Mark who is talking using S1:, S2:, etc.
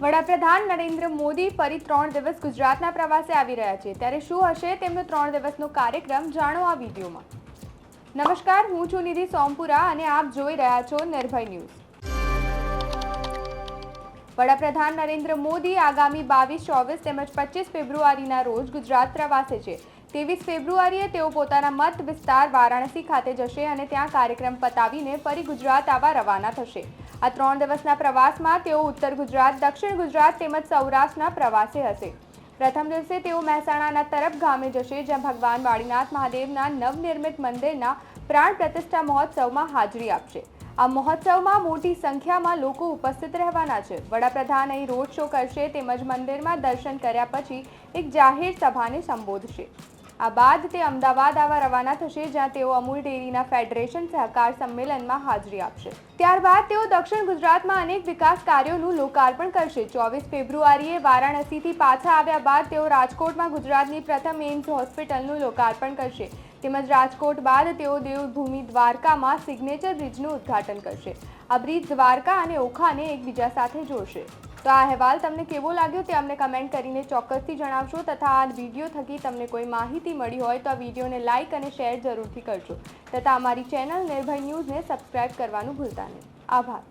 S1: વડાપ્રધાન નરેન્દ્ર મોદી ફરી 3 દિવસ ગુજરાતના પ્રવાસે આવી રહ્યા છે, ત્યારે શું હશે તેમનો 3 દિવસનો કાર્યક્રમ, જાણો આ વિડીયોમાં। નમસ્કાર, હું છું નિધિ સોમપુરા અને આપ જોઈ રહ્યા છો નિર્ભય ન્યૂઝ। વડાપ્રધાન નરેન્દ્ર મોદી આગામી 22, 24 તેમજ 25 ફેબ્રુઆરીના રોજ ગુજરાત પ્રવાસે છે। 23 ફેબ્રુઆરીએ તેઓ પોતાના મત વિસ્તાર વારાણસી ખાતે જશે અને ત્યાં કાર્યક્રમ પતાવીને ફરી ગુજરાત આવવા રવાના થશે। આ 3 દિવસના પ્રવાસમાં તેઓ ઉત્તર ગુજરાત, દક્ષિણ ગુજરાત તેમજ સૌરાષ્ટ્રના પ્રવાસે હશે। પ્રથમ દિવસે તેઓ મહેસાણાના તરફ ગામે જશે, જ્યાં ભગવાન વાડીનાથ મહાદેવના નવનિર્મિત મંદિરના પ્રાણ પ્રતિષ્ઠા મહોત્સવમાં હાજરી આપશે। આ મહોત્સવમાં મોટી સંખ્યામાં લોકો ઉપસ્થિત રહેવાના છે। વડાપ્રધાન અહીં રોડ શો કરશે તેમજ મંદિરમાં દર્શન કર્યા પછી એક જાહેર સભાને સંબોધશે। આ બાદ તે અમદાવાદ આવવા રવાના થશે, જ્યાં તેઓ અમૂલ ડેરીના ફેડરેશન સહકાર સંમેલનમાં હાજરી આપશે। ત્યારબાદ તેઓ દક્ષિણ ગુજરાતમાં અનેક વિકાસ કાર્યોનું લોકાર્પણ કરશે। 24 ફેબ્રુઆરીએ વારાણસીથી પાછા આવ્યા બાદ તેઓ રાજકોટમાં ગુજરાતની પ્રથમ એમ્સ હોસ્પિટલનું લોકાર્પણ કરશે, તેમજ રાજકોટ બાદ તેઓ દેવભૂમિ દ્વારકામાં સિગ્નેચર બ્રિજનું ઉદ્ઘાટન કરશે। આ બ્રિજ દ્વારકા અને ઓખાને એકબીજા સાથે જોડશે। તો આ અહેવાલ તમને કેવો લાગ્યો તે અમને કમેન્ટ કરીને ચોક્કસથી જણાવશો, તથા આ વિડીયો થકી તમને કોઈ માહિતી મળી હોય તો આ વિડીયોને લાઇક અને શેર જરૂરથી કરજો, તથા અમારી ચેનલ નિર્ભય ન્યૂઝને સબસ્ક્રાઇબ કરવાનું ભૂલતા નહીં। આભાર।